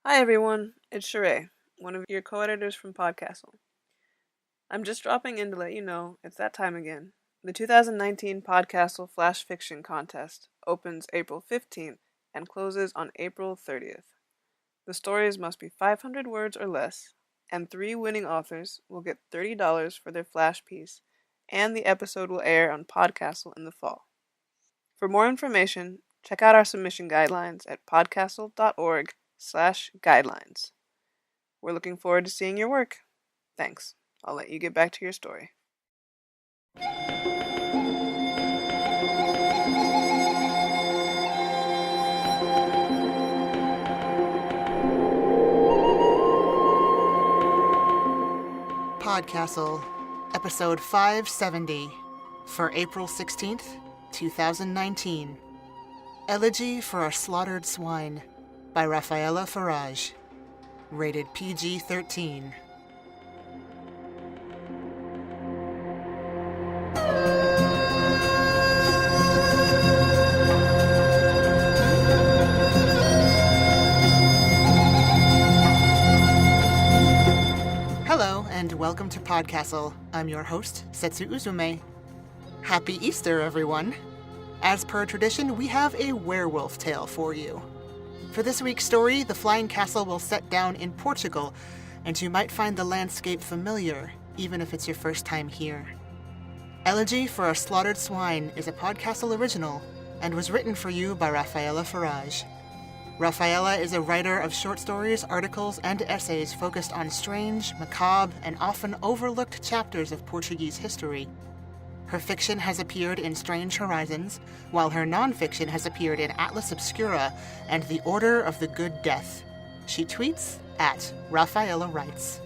Hi everyone, it's Sheree, one of your co-editors from PodCastle. I'm just dropping in to let you know it's that time again. The 2019 PodCastle Flash Fiction Contest opens April 15th and closes on April 30th. The stories must be 500 words or less, and 3 winning authors will get $30 for their flash piece, and the episode will air on PodCastle in the fall. For more information, check out our submission guidelines at podcastle.org/guidelines. We're looking forward to seeing your work. Thanks. I'll let you get back to your story. PodCastle, episode 570, for April 16th, 2019. Elegy for a Slaughtered Swine, by Rafaela Faraj. Rated PG-13. Hello, and welcome to PodCastle. I'm your host, Setsu Uzume. Happy Easter, everyone. As per tradition, we have a werewolf tale for you. For this week's story, the flying castle will set down in Portugal, and you might find the landscape familiar, even if it's your first time here. Elegy for a Slaughtered Swine is a PodCastle original, and was written for you by Rafaela Faraj. Rafaela is a writer of short stories, articles, and essays focused on strange, macabre, and often overlooked chapters of Portuguese history. Her fiction has appeared in Strange Horizons, while her nonfiction has appeared in Atlas Obscura and The Order of the Good Death. She tweets at Rafaela Writes.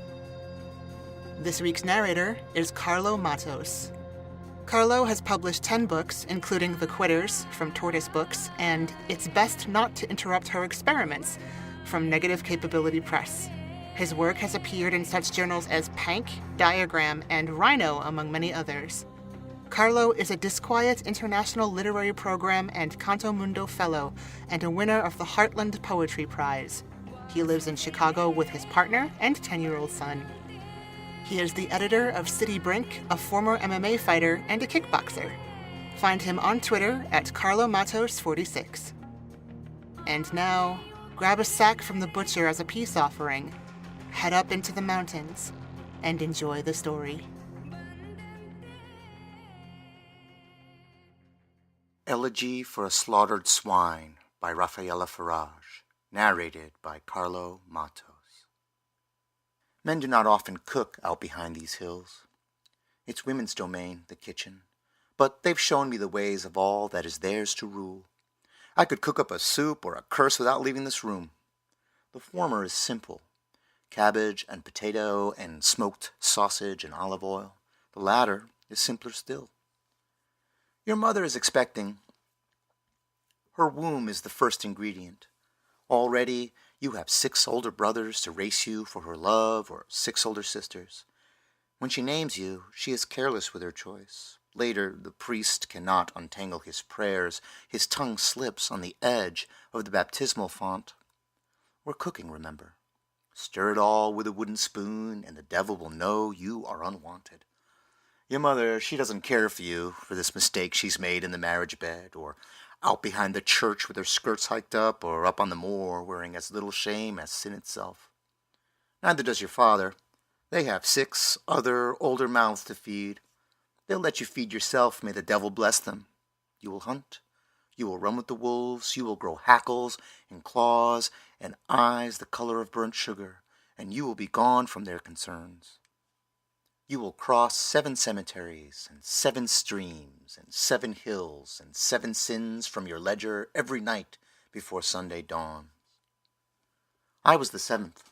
This week's narrator is Carlo Matos. Carlo has published 10 books, including The Quitters from Tortoise Books and It's Best Not to Interrupt Her Experiments from Negative Capability Press. His work has appeared in such journals as Pank, Diagram, and Rhino, among many others. Carlo is a Disquiet International Literary Program and Canto Mundo Fellow, and a winner of the Heartland Poetry Prize. He lives in Chicago with his partner and 10-year-old son. He is the editor of City Brink, a former MMA fighter and a kickboxer. Find him on Twitter at CarloMatos46. And now, grab a sack from the butcher as a peace offering, head up into the mountains, and enjoy the story. Elegy for a Slaughtered Swine by Rafaela Faraj, narrated by Carlo Matos. Men do not often cook out behind these hills. It's women's domain, the kitchen, but they've shown me the ways of all that is theirs to rule. I could cook up a soup or a curse without leaving this room. The former is simple, cabbage and potato and smoked sausage and olive oil. The latter is simpler still. Your mother is expecting. Her womb is the first ingredient. Already, you have 6 older brothers to race you for her love, or 6 older sisters. When she names you, she is careless with her choice. Later, the priest cannot untangle his prayers. His tongue slips on the edge of the baptismal font. We're cooking, remember. Stir it all with a wooden spoon, and the devil will know you are unwanted. Your mother, she doesn't care for you for this mistake she's made in the marriage bed, or out behind the church with her skirts hiked up, or up on the moor wearing as little shame as sin itself. Neither does your father. They have 6 other older mouths to feed. They'll let you feed yourself, may the devil bless them. You will hunt. You will run with the wolves. You will grow hackles and claws and eyes the color of burnt sugar, and you will be gone from their concerns. You will cross 7 cemeteries and 7 streams and 7 hills and 7 sins from your ledger every night before Sunday dawns. I was the 7th.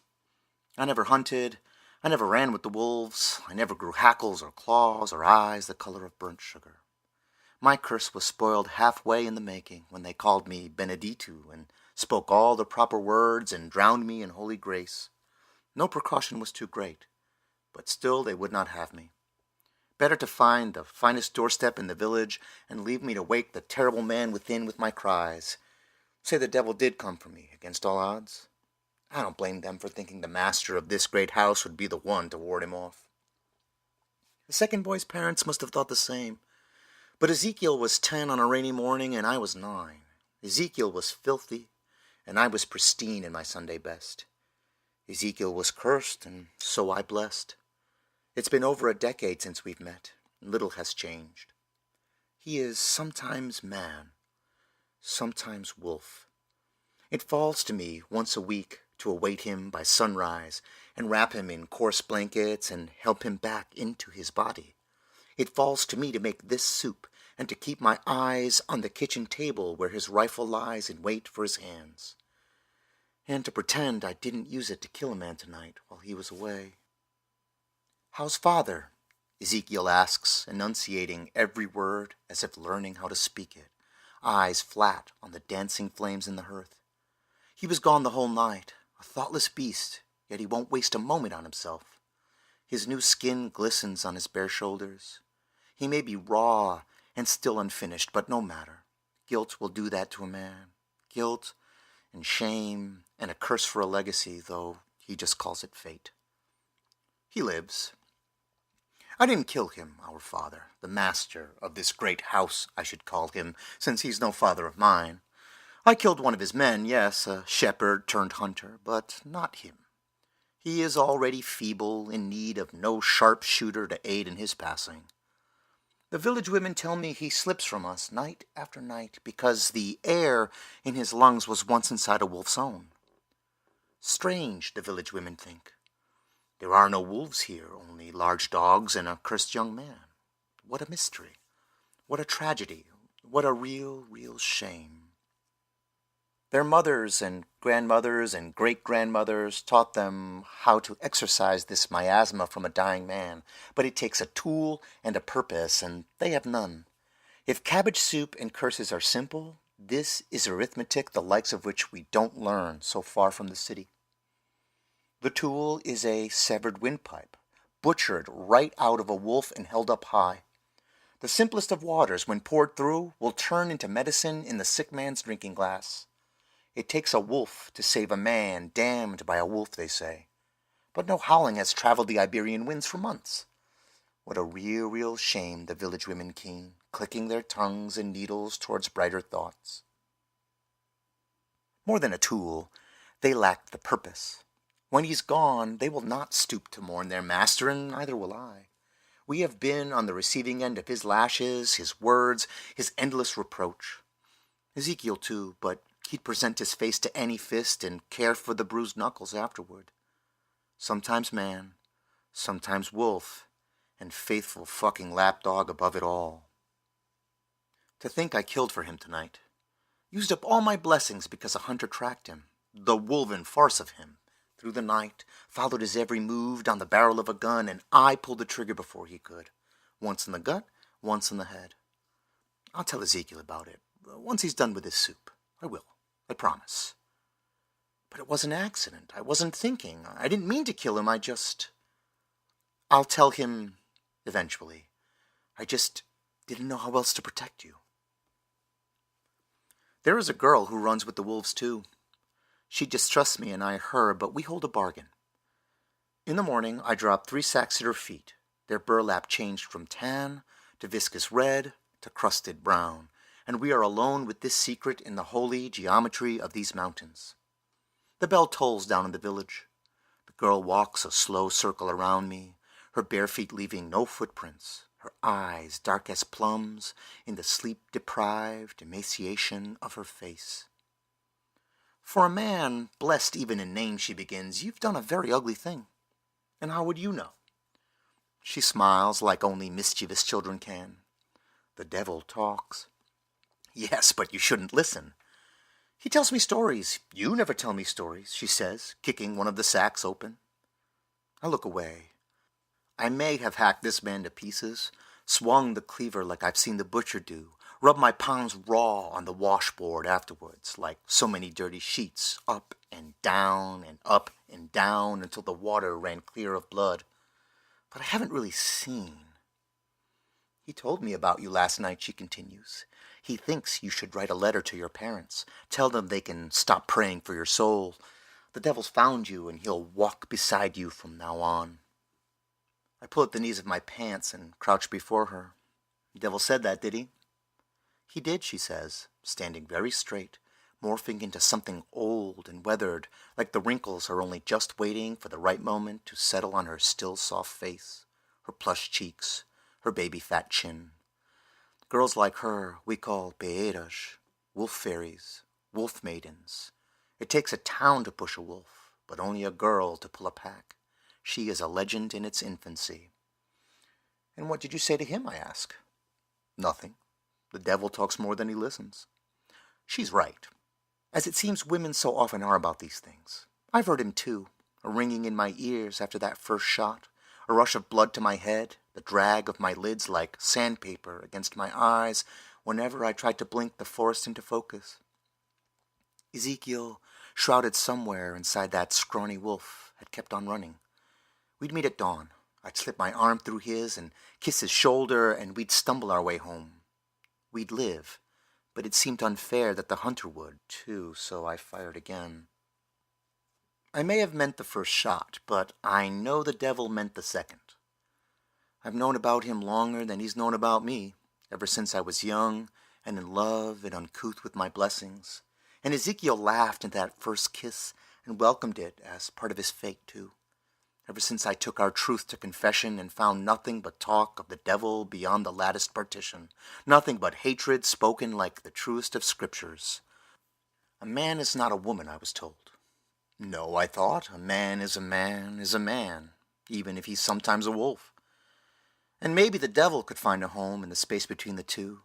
I never hunted. I never ran with the wolves. I never grew hackles or claws or eyes the color of burnt sugar. My curse was spoiled halfway in the making when they called me Benedictu and spoke all the proper words and drowned me in holy grace. No precaution was too great. But still they would not have me. Better to find the finest doorstep in the village and leave me to wake the terrible man within with my cries. Say the devil did come for me against all odds. I don't blame them for thinking the master of this great house would be the one to ward him off. The second boy's parents must have thought the same. But Ezekiel was 10 on a rainy morning, and I was 9. Ezekiel was filthy, and I was pristine in my Sunday best. Ezekiel was cursed, and so I blessed. It's been over a decade since we've met, and little has changed. He is sometimes man, sometimes wolf. It falls to me once a week to await him by sunrise and wrap him in coarse blankets and help him back into his body. It falls to me to make this soup and to keep my eyes on the kitchen table where his rifle lies in wait for his hands, and to pretend I didn't use it to kill a man tonight while he was away. "How's father?" Ezekiel asks, enunciating every word as if learning how to speak it, eyes flat on the dancing flames in the hearth. He was gone the whole night, a thoughtless beast, yet he won't waste a moment on himself. His new skin glistens on his bare shoulders. He may be raw and still unfinished, but no matter. Guilt will do that to a man. Guilt and shame and a curse for a legacy, though he just calls it fate. He lives. I didn't kill him, our father, the master of this great house, I should call him, since he's no father of mine. I killed one of his men, yes, a shepherd turned hunter, but not him. He is already feeble, in need of no sharpshooter to aid in his passing. The village women tell me he slips from us night after night because the air in his lungs was once inside a wolf's own. Strange, the village women think. There are no wolves here, only large dogs and a cursed young man. What a mystery. What a tragedy. What a real, real shame. Their mothers and grandmothers and great-grandmothers taught them how to exorcise this miasma from a dying man, but it takes a tool and a purpose, and they have none. If cabbage soup and curses are simple, this is arithmetic the likes of which we don't learn so far from the city. The tool is a severed windpipe, butchered right out of a wolf and held up high. The simplest of waters, when poured through, will turn into medicine in the sick man's drinking glass. It takes a wolf to save a man damned by a wolf, they say. But no howling has traveled the Iberian winds for months. What a real, real shame, the village women keen, clicking their tongues and needles towards brighter thoughts. More than a tool, they lacked the purpose. When he's gone, they will not stoop to mourn their master, and neither will I. We have been on the receiving end of his lashes, his words, his endless reproach. Ezekiel, too, but he'd present his face to any fist and care for the bruised knuckles afterward. Sometimes man, sometimes wolf, and faithful fucking lapdog above it all. To think I killed for him tonight. Used up all my blessings because a hunter tracked him. The woven farce of him. Through the night, followed his every move down the barrel of a gun, and I pulled the trigger before he could. Once in the gut, once in the head. I'll tell Ezekiel about it, once he's done with his soup. I will, I promise. But it was an accident. I wasn't thinking. I didn't mean to kill him. I'll tell him eventually. I just didn't know how else to protect you. There is a girl who runs with the wolves, too. She distrusts me and I her, but we hold a bargain. In the morning, I drop 3 sacks at her feet. Their burlap changed from tan to viscous red to crusted brown, and we are alone with this secret in the holy geometry of these mountains. The bell tolls down in the village. The girl walks a slow circle around me, her bare feet leaving no footprints, her eyes dark as plums in the sleep-deprived emaciation of her face. For a man, blessed even in name, she begins, you've done a very ugly thing. And how would you know? She smiles like only mischievous children can. The devil talks. Yes, but you shouldn't listen. He tells me stories. You never tell me stories, she says, kicking one of the sacks open. I look away. I may have hacked this man to pieces, swung the cleaver like I've seen the butcher do, rubbed my palms raw on the washboard afterwards, like so many dirty sheets, up and down and up and down until the water ran clear of blood. But I haven't really seen. He told me about you last night, she continues. He thinks you should write a letter to your parents. Tell them they can stop praying for your soul. The devil's found you, and he'll walk beside you from now on. I pull at the knees of my pants and crouch before her. The devil said that, did he? He did, she says, standing very straight, morphing into something old and weathered, like the wrinkles are only just waiting for the right moment to settle on her still soft face, her plush cheeks, her baby fat chin. Girls like her we call peeras, wolf fairies, wolf maidens. It takes a town to push a wolf, but only a girl to pull a pack. She is a legend in its infancy. And what did you say to him, I ask? Nothing. The devil talks more than he listens. She's right, as it seems women so often are about these things. I've heard him too, a ringing in my ears after that first shot, a rush of blood to my head, the drag of my lids like sandpaper against my eyes whenever I tried to blink the forest into focus. Ezekiel, shrouded somewhere inside that scrawny wolf, had kept on running. We'd meet at dawn. I'd slip my arm through his and kiss his shoulder, and we'd stumble our way home. We'd live, but it seemed unfair that the hunter would, too, so I fired again. I may have meant the first shot, but I know the devil meant the second. I've known about him longer than he's known about me, ever since I was young and in love and uncouth with my blessings. And Ezekiel laughed at that first kiss and welcomed it as part of his fate, too. Ever since I took our truth to confession and found nothing but talk of the devil beyond the latticed partition, nothing but hatred spoken like the truest of scriptures. A man is not a woman, I was told. No, I thought, a man, is a man, even if he's sometimes a wolf. And maybe the devil could find a home in the space between the two.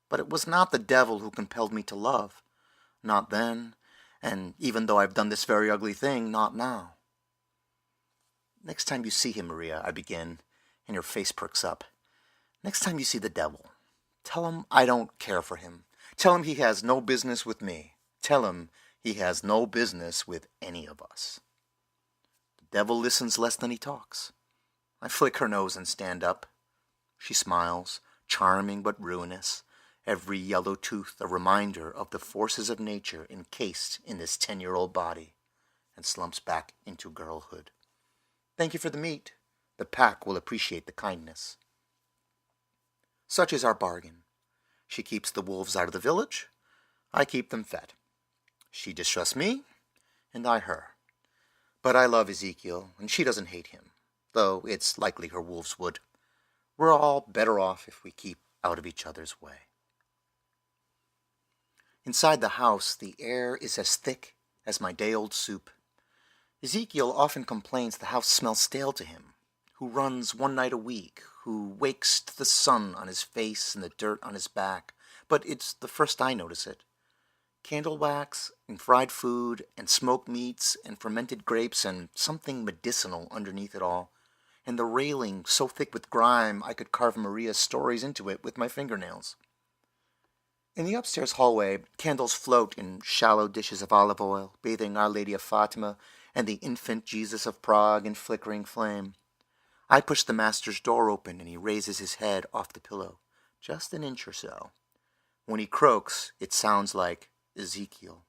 But it was not the devil who compelled me to love. Not then, and even though I've done this very ugly thing, not now. Next time you see him, Maria, I begin, and her face perks up. Next time you see the devil, tell him I don't care for him. Tell him he has no business with me. Tell him he has no business with any of us. The devil listens less than he talks. I flick her nose and stand up. She smiles, charming but ruinous, every yellow tooth a reminder of the forces of nature encased in this 10-year-old body, and slumps back into girlhood. Thank you for the meat. The pack will appreciate the kindness. Such is our bargain. She keeps the wolves out of the village. I keep them fed. She distrusts me, and I her. But I love Ezekiel, and she doesn't hate him, though it's likely her wolves would. We're all better off if we keep out of each other's way. Inside the house, the air is as thick as my day-old soup. Ezekiel often complains the house smells stale to him, who runs one night a week, who wakes to the sun on his face and the dirt on his back, but it's the first I notice it. Candle wax and fried food and smoked meats and fermented grapes and something medicinal underneath it all, and the railing so thick with grime I could carve Maria's stories into it with my fingernails. In the upstairs hallway, candles float in shallow dishes of olive oil, bathing Our Lady of Fatima and the infant Jesus of Prague in flickering flame. I push the master's door open and he raises his head off the pillow, just an inch or so. When he croaks, it sounds like Ezekiel.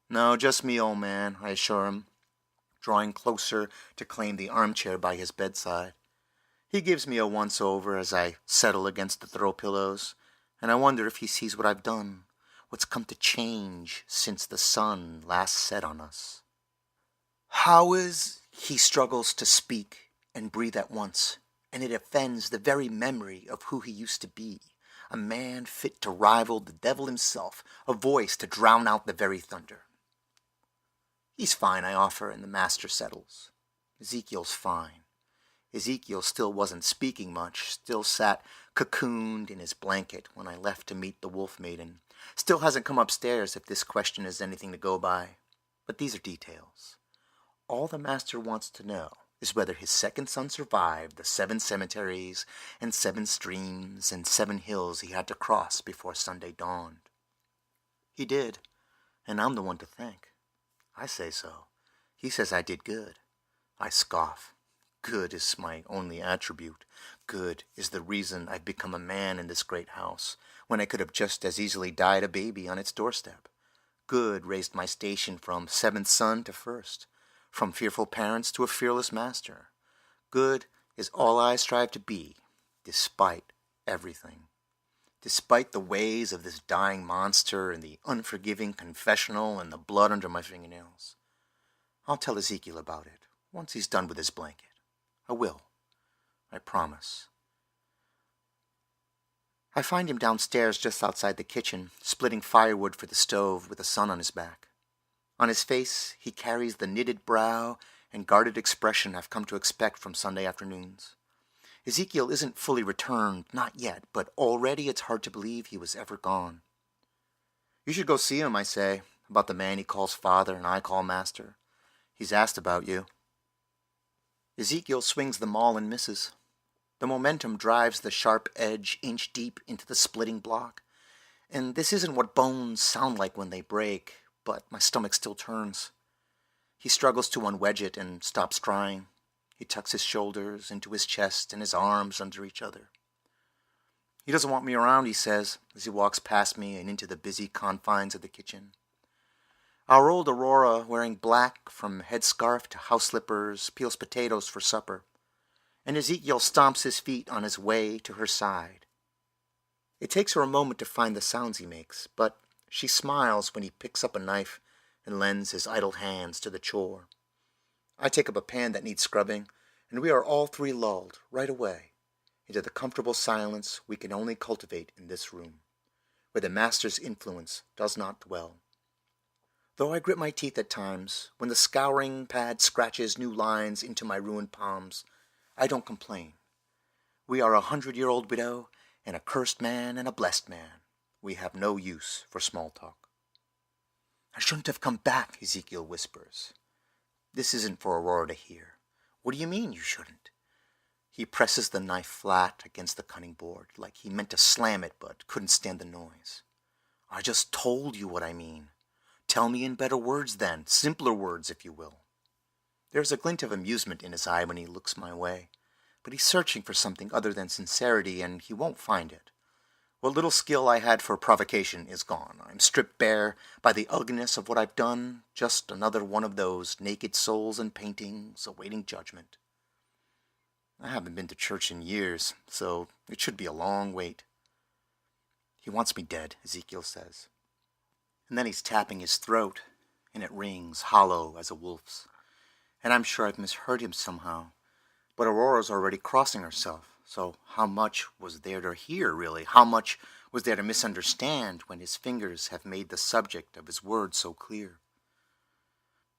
No, just me, old man, I assure him, drawing closer to claim the armchair by his bedside. He gives me a once-over as I settle against the throw pillows, and I wonder if he sees what I've done, what's come to change since the sun last set on us. How is... He struggles to speak and breathe at once, and it offends the very memory of who he used to be, a man fit to rival the devil himself, a voice to drown out the very thunder. He's fine, I offer, and the master settles. Ezekiel's fine. Ezekiel still wasn't speaking much, still sat cocooned in his blanket when I left to meet the wolf maiden, still hasn't come upstairs if this question is anything to go by. But these are details. All the master wants to know is whether his second son survived the 7 cemeteries and 7 streams and 7 hills he had to cross before Sunday dawned. He did, and I'm the one to thank. I say so. He says I did good. I scoff. Good is my only attribute. Good is the reason I've become a man in this great house, when I could have just as easily died a baby on its doorstep. Good raised my station from seventh son to first, from fearful parents to a fearless master. Good is all I strive to be, despite everything. Despite the ways of this dying monster and the unforgiving confessional and the blood under my fingernails. I'll tell Ezekiel about it once he's done with his blanket. I will. I promise. I find him downstairs just outside the kitchen, splitting firewood for the stove with the sun on his back. On his face, he carries the knitted brow and guarded expression I've come to expect from Sunday afternoons. Ezekiel isn't fully returned, not yet, but already it's hard to believe he was ever gone. You should go see him, I say, about the man he calls father and I call master. He's asked about you. Ezekiel swings the maul and misses. The momentum drives the sharp edge inch deep into the splitting block. And this isn't what bones sound like when they break, but my stomach still turns. He struggles to unwedge it and stops trying. He tucks his shoulders into his chest and his arms under each other. He doesn't want me around, he says, as he walks past me and into the busy confines of the kitchen. Our old Aurora, wearing black from headscarf to house slippers, peels potatoes for supper, and Ezekiel stomps his feet on his way to her side. It takes her a moment to find the sounds he makes, but she smiles when he picks up a knife and lends his idle hands to the chore. I take up a pan that needs scrubbing, and we are all three lulled, right away, into the comfortable silence we can only cultivate in this room, where the master's influence does not dwell. Though I grit my teeth at times, when the scouring pad scratches new lines into my ruined palms, I don't complain. We are a 100-year-old widow, and a cursed man and a blessed man. We have no use for small talk. I shouldn't have come back, Ezekiel whispers. This isn't for Aurora to hear. What do you mean you shouldn't? He presses the knife flat against the cutting board, like he meant to slam it but couldn't stand the noise. I just told you what I mean. Tell me in better words then, simpler words if you will. There's a glint of amusement in his eye when he looks my way, but he's searching for something other than sincerity, and he won't find it. What little skill I had for provocation is gone. I'm stripped bare by the ugliness of what I've done, just another one of those naked souls and paintings awaiting judgment. I haven't been to church in years, so it should be a long wait. He wants me dead, Ezekiel says. And then he's tapping his throat, and it rings hollow as a wolf's. And I'm sure I've misheard him somehow. But Aurora's already crossing herself, so how much was there to hear, really? How much was there to misunderstand when his fingers have made the subject of his words so clear?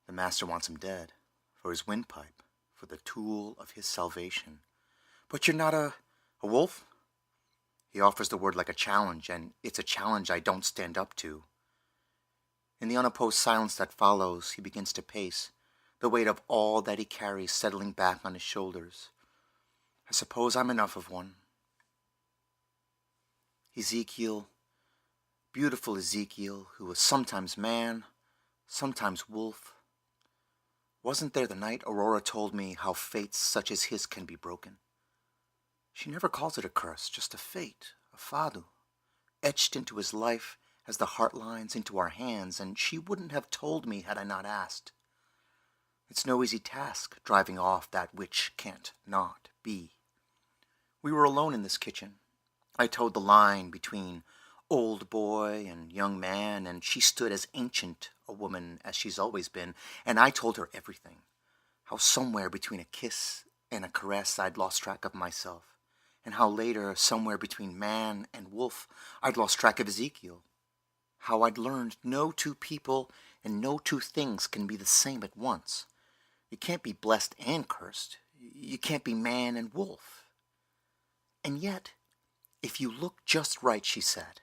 The master wants him dead, for his windpipe, for the tool of his salvation. But you're not a wolf? He offers the word like a challenge, and it's a challenge I don't stand up to. In the unopposed silence that follows, he begins to pace, the weight of all that he carries settling back on his shoulders. I suppose I'm enough of one. Ezekiel, beautiful Ezekiel, who was sometimes man, sometimes wolf. Wasn't there the night Aurora told me how fates such as his can be broken? She never calls it a curse, just a fate, a fadu, etched into his life as the heart lines into our hands, and she wouldn't have told me had I not asked. It's no easy task, driving off that which can't not be. We were alone in this kitchen. I towed the line between old boy and young man, and she stood as ancient a woman as she's always been, and I told her everything. How somewhere between a kiss and a caress I'd lost track of myself, and how later, somewhere between man and wolf, I'd lost track of Ezekiel. How I'd learned no two people and no two things can be the same at once. You can't be blessed and cursed. You can't be man and wolf. And yet, if you look just right, she said,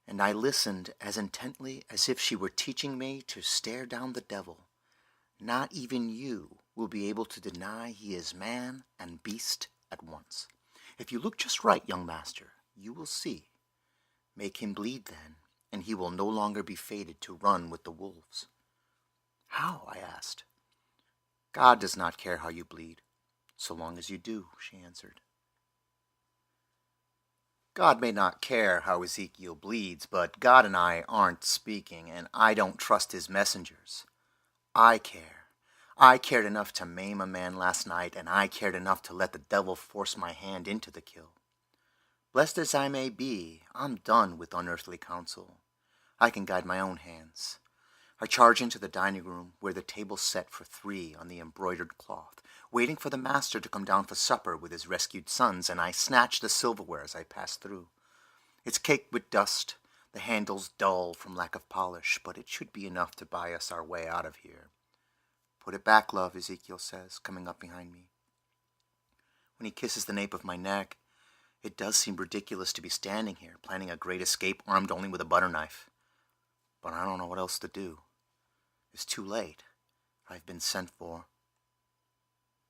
and I listened as intently as if she were teaching me to stare down the devil, not even you will be able to deny he is man and beast at once. If you look just right, young master, you will see. Make him bleed then, and he will no longer be fated to run with the wolves. How? I asked. God does not care how you bleed, so long as you do, she answered. God may not care how Ezekiel bleeds, but God and I aren't speaking, and I don't trust his messengers. I care. I cared enough to maim a man last night, and I cared enough to let the devil force my hand into the kill. Blessed as I may be, I'm done with unearthly counsel. I can guide my own hands. I charge into the dining room, where the table's set for 3 on the embroidered cloth, waiting for the master to come down for supper with his rescued sons, and I snatch the silverware as I pass through. It's caked with dust, the handle's dull from lack of polish, but it should be enough to buy us our way out of here. Put it back, love, Ezekiel says, coming up behind me. When he kisses the nape of my neck, it does seem ridiculous to be standing here, planning a great escape armed only with a butter knife. But I don't know what else to do. It's too late. I've been sent for.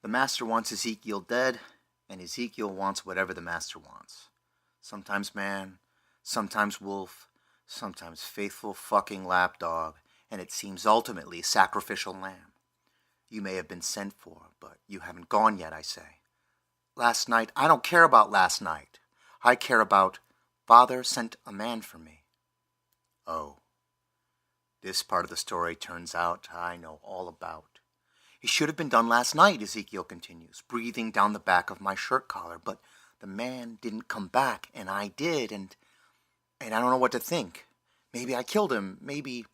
The master wants Ezekiel dead, and Ezekiel wants whatever the master wants. Sometimes man, sometimes wolf, sometimes faithful fucking lapdog, and it seems ultimately sacrificial lamb. You may have been sent for, but you haven't gone yet, I say. Last night, I don't care about last night. I care about Father sent a man for me. Oh. This part of the story turns out I know all about. It should have been done last night, Ezekiel continues, breathing down the back of my shirt collar, but the man didn't come back, and I did, and I don't know what to think. Maybe I killed him, maybe...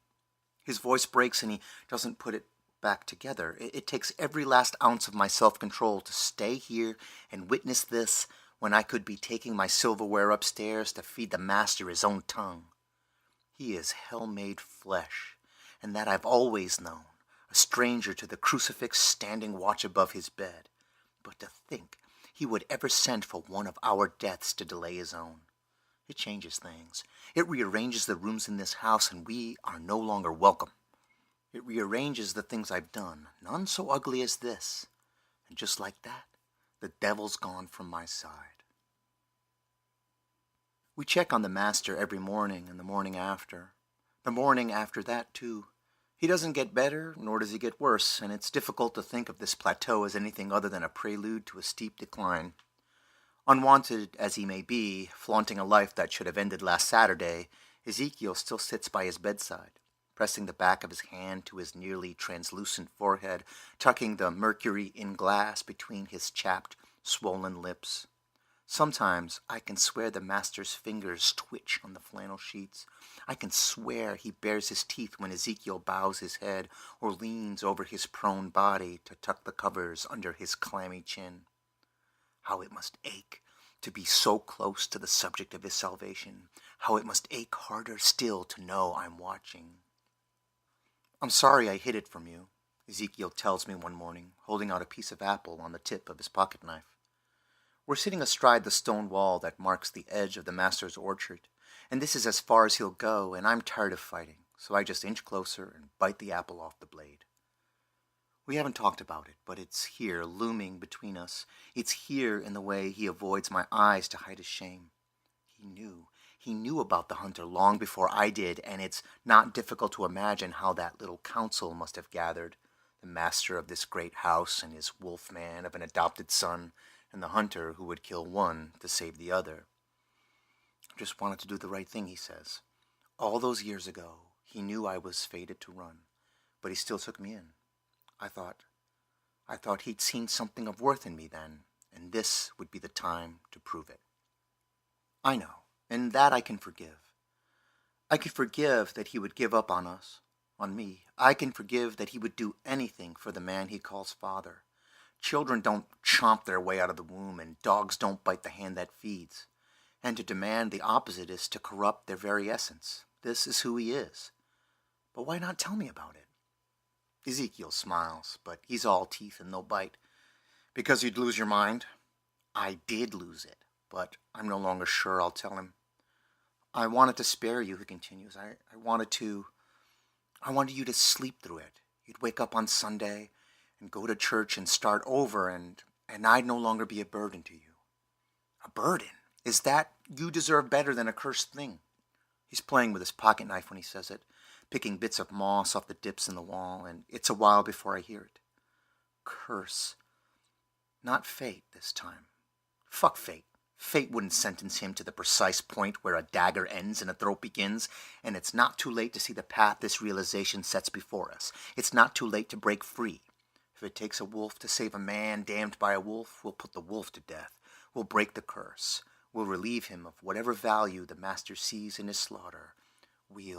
His voice breaks and he doesn't put it back together. It takes every last ounce of my self-control to stay here and witness this when I could be taking my silverware upstairs to feed the master his own tongue. He is hell-made flesh, and that I've always known, a stranger to the crucifix standing watch above his bed. But to think he would ever send for one of our deaths to delay his own. It changes things. It rearranges the rooms in this house, and we are no longer welcome. It rearranges the things I've done, none so ugly as this. And just like that, the devil's gone from my side. We check on the master every morning and the morning after. The morning after that, too. He doesn't get better, nor does he get worse, and it's difficult to think of this plateau as anything other than a prelude to a steep decline. Unwanted as he may be, flaunting a life that should have ended last Saturday, Ezekiel still sits by his bedside, pressing the back of his hand to his nearly translucent forehead, tucking the mercury in glass between his chapped, swollen lips. Sometimes I can swear the master's fingers twitch on the flannel sheets. I can swear he bares his teeth when Ezekiel bows his head or leans over his prone body to tuck the covers under his clammy chin. How it must ache to be so close to the subject of his salvation. How it must ache harder still to know I'm watching. I'm sorry I hid it from you, Ezekiel tells me one morning, holding out a piece of apple on the tip of his pocket knife. We're sitting astride the stone wall that marks the edge of the master's orchard, and this is as far as he'll go, and I'm tired of fighting, so I just inch closer and bite the apple off the blade. We haven't talked about it, but it's here, looming between us. It's here in the way he avoids my eyes to hide his shame. He knew about the hunter long before I did, and it's not difficult to imagine how that little council must have gathered. The master of this great house and his wolf man of an adopted son, and the hunter who would kill one to save the other. I just wanted to do the right thing, he says. All those years ago, he knew I was fated to run, but he still took me in. I thought he'd seen something of worth in me then, and this would be the time to prove it. I know, and that I can forgive. I can forgive that he would give up on us, on me. I can forgive that he would do anything for the man he calls father. Children don't chomp their way out of the womb, and dogs don't bite the hand that feeds. And to demand the opposite is to corrupt their very essence. This is who he is. But why not tell me about it? Ezekiel smiles, but he's all teeth and no bite. Because you'd lose your mind? I did lose it, but I'm no longer sure I'll tell him. I wanted to spare you, he continues. I wanted you to sleep through it. You'd wake up on Sunday and go to church and start over, and I'd no longer be a burden to you. A burden? Is that you deserve better than a cursed thing? He's playing with his pocket knife when he says it, picking bits of moss off the dips in the wall, and it's a while before I hear it. Curse. Not fate this time. Fuck fate. Fate wouldn't sentence him to the precise point where a dagger ends and a throat begins, and it's not too late to see the path this realization sets before us. It's not too late to break free. If it takes a wolf to save a man damned by a wolf, we'll put the wolf to death. We'll break the curse. We'll relieve him of whatever value the master sees in his slaughter. We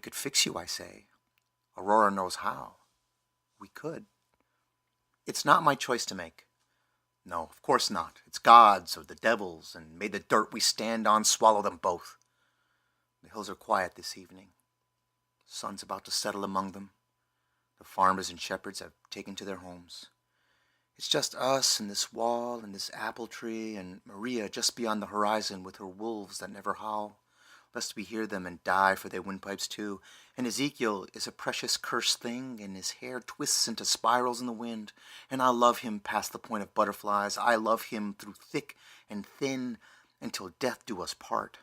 could fix you, I say. Aurora knows how. We could. It's not my choice to make. No, of course not. It's God's or the devil's, and may the dirt we stand on swallow them both. The hills are quiet this evening. The sun's about to settle among them. The farmers and shepherds have taken to their homes. It's just us and this wall and this apple tree and Maria just beyond the horizon with her wolves that never howl, lest we hear them and die for their windpipes too. And Ezekiel is a precious cursed thing, and his hair twists into spirals in the wind. And I love him past the point of butterflies. I love him through thick and thin until death do us part.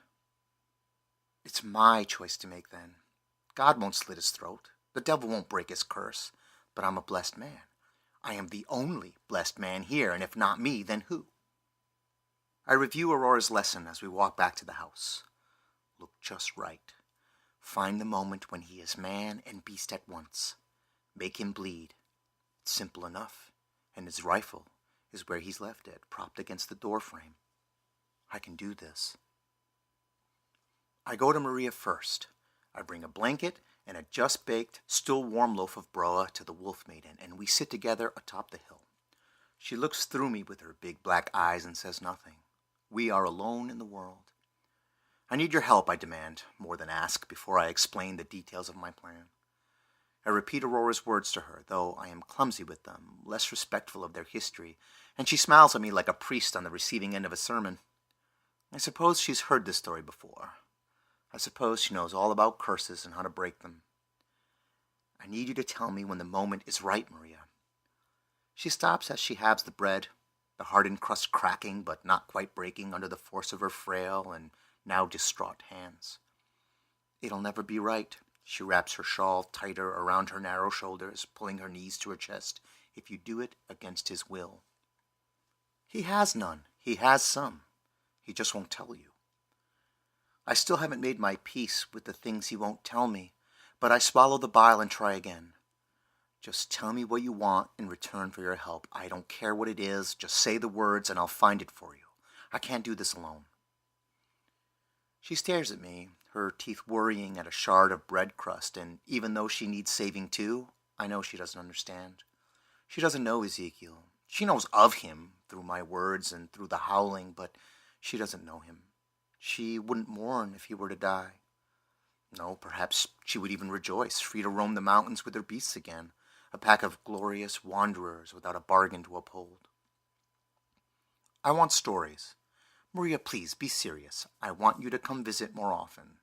It's my choice to make then. God won't slit his throat. The devil won't break his curse. But I'm a blessed man. I am the only blessed man here, and if not me, then who? I review Aurora's lesson as we walk back to the house. Look just right. Find the moment when he is man and beast at once. Make him bleed. It's simple enough, and his rifle is where he's left it, propped against the door frame. I can do this. I go to Maria first. I bring a blanket and a just-baked, still warm loaf of broa to the wolf maiden, and we sit together atop the hill. She looks through me with her big black eyes and says nothing. We are alone in the world. I need your help, I demand, more than ask, before I explain the details of my plan. I repeat Aurora's words to her, though I am clumsy with them, less respectful of their history, and she smiles at me like a priest on the receiving end of a sermon. I suppose she's heard this story before. I suppose she knows all about curses and how to break them. I need you to tell me when the moment is right, Maria. She stops as she halves the bread, the hardened crust cracking but not quite breaking under the force of her frail and now distraught hands. It'll never be right. She wraps her shawl tighter around her narrow shoulders, pulling her knees to her chest, if you do it against his will. He has none. He has some. He just won't tell you. I still haven't made my peace with the things he won't tell me, but I swallow the bile and try again. Just tell me what you want in return for your help. I don't care what it is. Just say the words and I'll find it for you. I can't do this alone. She stares at me, her teeth worrying at a shard of bread crust, and even though she needs saving too, I know she doesn't understand. She doesn't know Ezekiel. She knows of him through my words and through the howling, but she doesn't know him. She wouldn't mourn if he were to die. No, perhaps she would even rejoice, free to roam the mountains with her beasts again, a pack of glorious wanderers without a bargain to uphold. I want stories. Maria, please, be serious. I want you to come visit more often.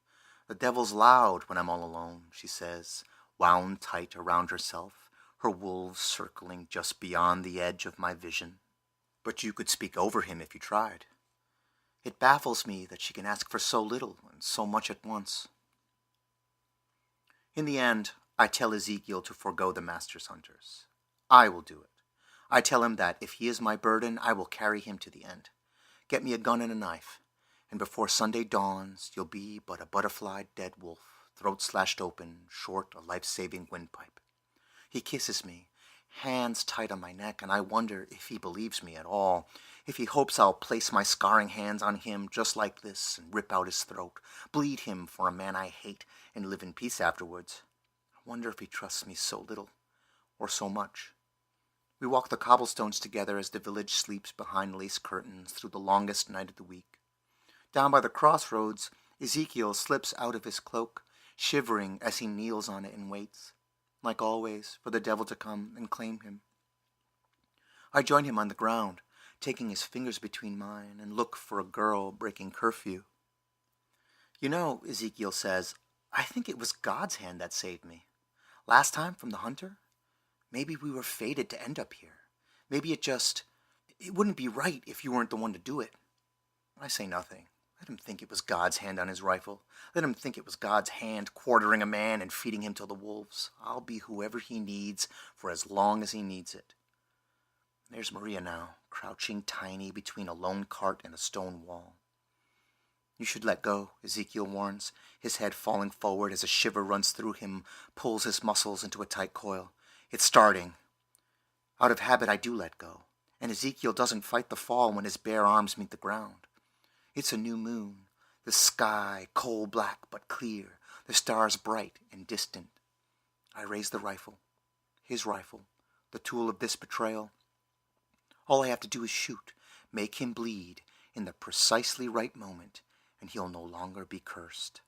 The devil's loud when I'm all alone, she says, wound tight around herself, her wolves circling just beyond the edge of my vision. But you could speak over him if you tried. It baffles me that she can ask for so little and so much at once. In the end, I tell Ezekiel to forego the master's hunters. I will do it. I tell him that if he is my burden, I will carry him to the end. Get me a gun and a knife, and before Sunday dawns, you'll be but a butterflied dead wolf, throat slashed open, short a life-saving windpipe. He kisses me, hands tight on my neck, and I wonder if he believes me at all, if he hopes I'll place my scarring hands on him just like this and rip out his throat, bleed him for a man I hate, and live in peace afterwards. I wonder if he trusts me so little, or so much. We walk the cobblestones together as the village sleeps behind lace curtains through the longest night of the week. Down by the crossroads, Ezekiel slips out of his cloak, shivering as he kneels on it and waits, like always, for the devil to come and claim him. I join him on the ground, taking his fingers between mine, and look for a girl breaking curfew. You know, Ezekiel says, I think it was God's hand that saved me. Last time from the hunter? Maybe we were fated to end up here. Maybe it wouldn't be right if you weren't the one to do it. I say nothing. Let him think it was God's hand on his rifle. Let him think it was God's hand quartering a man and feeding him to the wolves. I'll be whoever he needs for as long as he needs it. There's Maria now, crouching tiny between a lone cart and a stone wall. You should let go, Ezekiel warns, his head falling forward as a shiver runs through him, pulls his muscles into a tight coil. It's starting. Out of habit, I do let go, and Ezekiel doesn't fight the fall when his bare arms meet the ground. It's a new moon, the sky coal black but clear, the stars bright and distant. I raise the rifle, his rifle, the tool of this betrayal. All I have to do is shoot, make him bleed in the precisely right moment, and he'll no longer be cursed.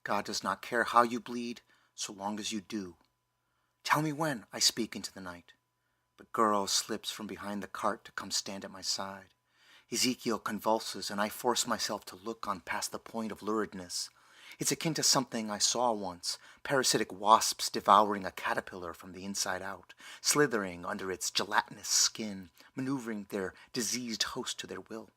God does not care how you bleed, so long as you do. Tell me when, I speak into the night. But girl slips from behind the cart to come stand at my side. Ezekiel convulses, and I force myself to look on past the point of luridness. It's akin to something I saw once, parasitic wasps devouring a caterpillar from the inside out, slithering under its gelatinous skin, maneuvering their diseased host to their will.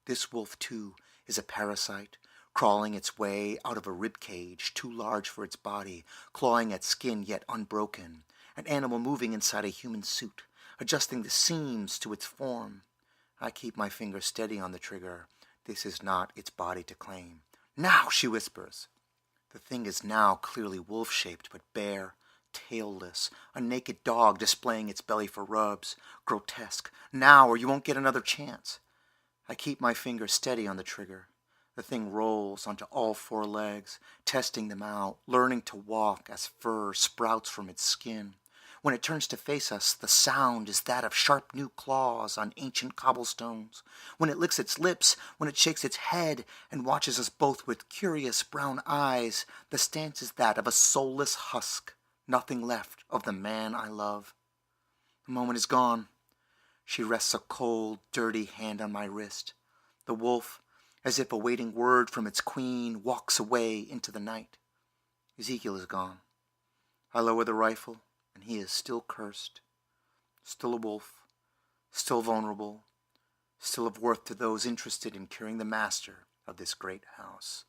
This wolf, too, is a parasite, crawling its way out of a rib cage too large for its body, clawing at skin yet unbroken, an animal moving inside a human suit, adjusting the seams to its form. I keep my finger steady on the trigger. This is not its body to claim. Now, she whispers. The thing is now clearly wolf-shaped, but bare, tailless, a naked dog displaying its belly for rubs. Grotesque. Now, or you won't get another chance. I keep my finger steady on the trigger. The thing rolls onto all four legs, testing them out, learning to walk as fur sprouts from its skin. When it turns to face us, the sound is that of sharp new claws on ancient cobblestones. When it licks its lips, when it shakes its head and watches us both with curious brown eyes, the stance is that of a soulless husk, nothing left of the man I love. The moment is gone. She rests a cold, dirty hand on my wrist. The wolf, as if awaiting word from its queen, walks away into the night. Ezekiel is gone. I lower the rifle, and he is still cursed, still a wolf, still vulnerable, still of worth to those interested in curing the master of this great house.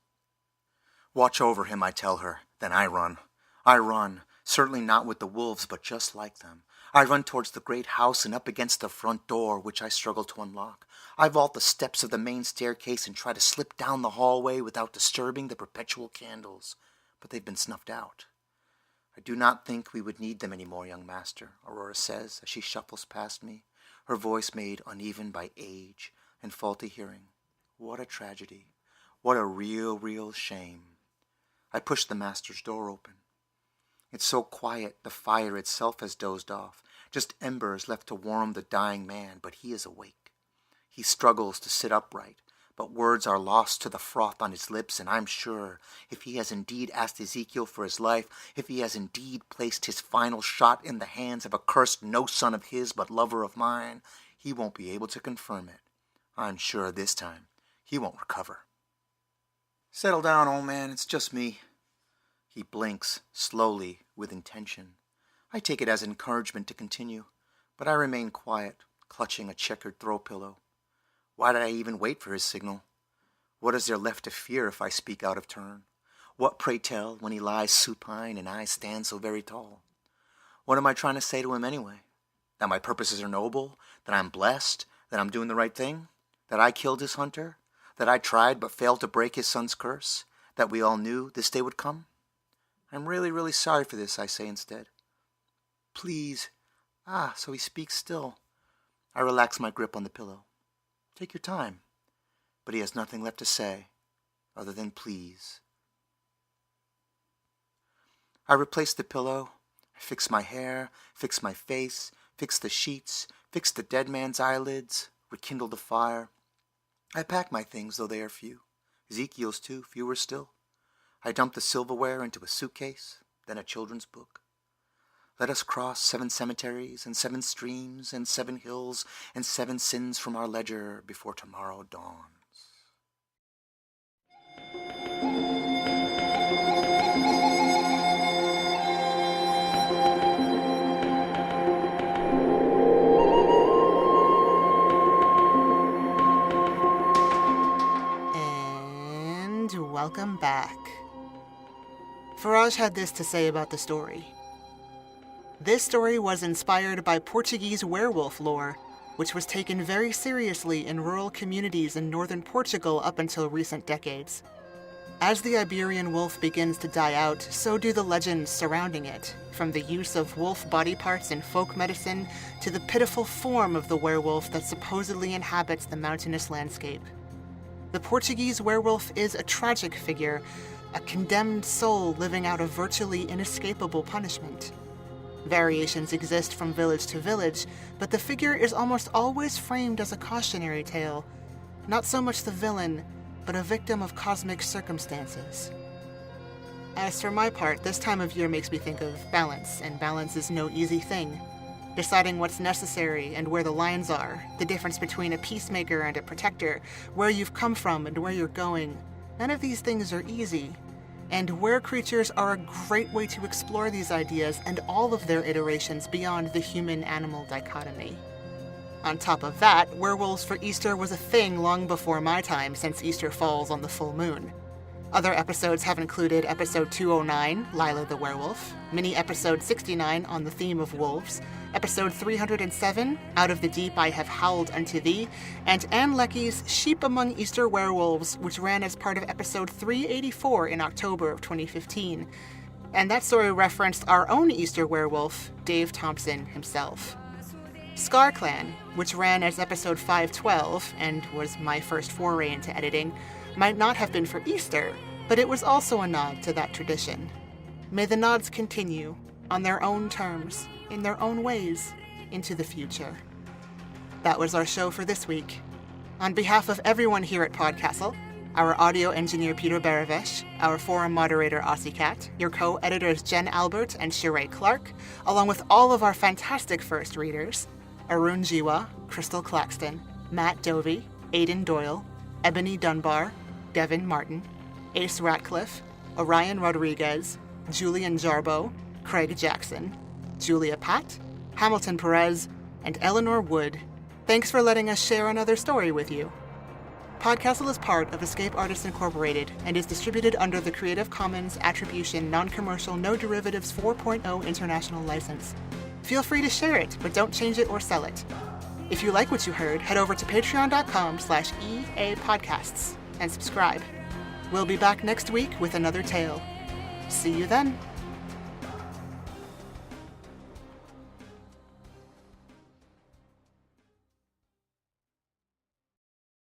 Watch over him, I tell her. Then I run. I run, certainly not with the wolves, but just like them. I run towards the great house and up against the front door, which I struggle to unlock. I vault the steps of the main staircase and try to slip down the hallway without disturbing the perpetual candles, but they've been snuffed out. I do not think we would need them anymore, young master, Aurora says as she shuffles past me, her voice made uneven by age and faulty hearing. What a tragedy. What a real shame. I push the master's door open. It's so quiet the fire itself has dozed off, just embers left to warm the dying man, but he is awake. He struggles to sit upright, but words are lost to the froth on his lips, and I'm sure if he has indeed asked Ezekiel for his life, if he has indeed placed his final shot in the hands of a cursed no son of his but lover of mine, he won't be able to confirm it. I'm sure this time he won't recover. Settle down, old man, it's just me. He blinks, slowly, with intention. I take it as encouragement to continue, but I remain quiet, clutching a checkered throw pillow. Why did I even wait for his signal? What is there left to fear if I speak out of turn? What, pray tell, when he lies supine and I stand so very tall? What am I trying to say to him anyway? That my purposes are noble? That I'm blessed? That I'm doing the right thing? That I killed his hunter? That I tried but failed to break his son's curse? That we all knew this day would come? I'm really sorry for this, I say instead. Please. So he speaks still. I relax my grip on the pillow. Take your time. But he has nothing left to say, other than please. I replace the pillow. I fix my hair, fix my face, fix the sheets, fix the dead man's eyelids, rekindle the fire. I pack my things, though they are few. Ezekiel's too, fewer still. I dump the silverware into a suitcase, then a children's book. Let us cross 7 cemeteries and 7 streams and 7 hills and 7 sins from our ledger before tomorrow dawns. And welcome back. Faraj had this to say about the story. This story was inspired by Portuguese werewolf lore, which was taken very seriously in rural communities in northern Portugal up until recent decades. As the Iberian wolf begins to die out, so do the legends surrounding it, from the use of wolf body parts in folk medicine to the pitiful form of the werewolf that supposedly inhabits the mountainous landscape. The Portuguese werewolf is a tragic figure, a condemned soul living out a virtually inescapable punishment. Variations exist from village to village, but the figure is almost always framed as a cautionary tale, not so much the villain, but a victim of cosmic circumstances. As for my part, this time of year makes me think of balance, and balance is no easy thing. Deciding what's necessary and where the lines are, the difference between a peacemaker and a protector, where you've come from and where you're going, none of these things are easy. And were-creatures are a great way to explore these ideas and all of their iterations beyond the human-animal dichotomy. On top of that, werewolves for Easter was a thing long before my time, since Easter falls on the full moon. Other episodes have included episode 209, Lila the Werewolf, mini-episode 69 on the theme of wolves, episode 307, Out of the Deep I Have Howled Unto Thee, and Anne Leckie's Sheep Among Easter Werewolves, which ran as part of episode 384 in October of 2015. And that story referenced our own Easter werewolf, Dave Thompson himself. Scar Clan, which ran as episode 512 and was my first foray into editing, might not have been for Easter, but it was also a nod to that tradition. May the nods continue, on their own terms, in their own ways, into the future. That was our show for this week. On behalf of everyone here at PodCastle, our audio engineer Peter Baravesh, our forum moderator Aussie Cat, your co-editors Jen Albert and Sheree Clark, along with all of our fantastic first readers, Arun Jiwa, Crystal Claxton, Matt Dovey, Aidan Doyle, Ebony Dunbar, Devin Martin, Ace Ratcliffe, Orion Rodriguez, Julian Jarbo, Craig Jackson, Julia Patt, Hamilton Perez, and Eleanor Wood. Thanks for letting us share another story with you. PodCastle is part of Escape Artists Incorporated and is distributed under the Creative Commons Attribution Non-Commercial No Derivatives 4.0 International License. Feel free to share it, but don't change it or sell it. If you like what you heard, head over to patreon.com/EAPodcasts and subscribe. We'll be back next week with another tale. See you then.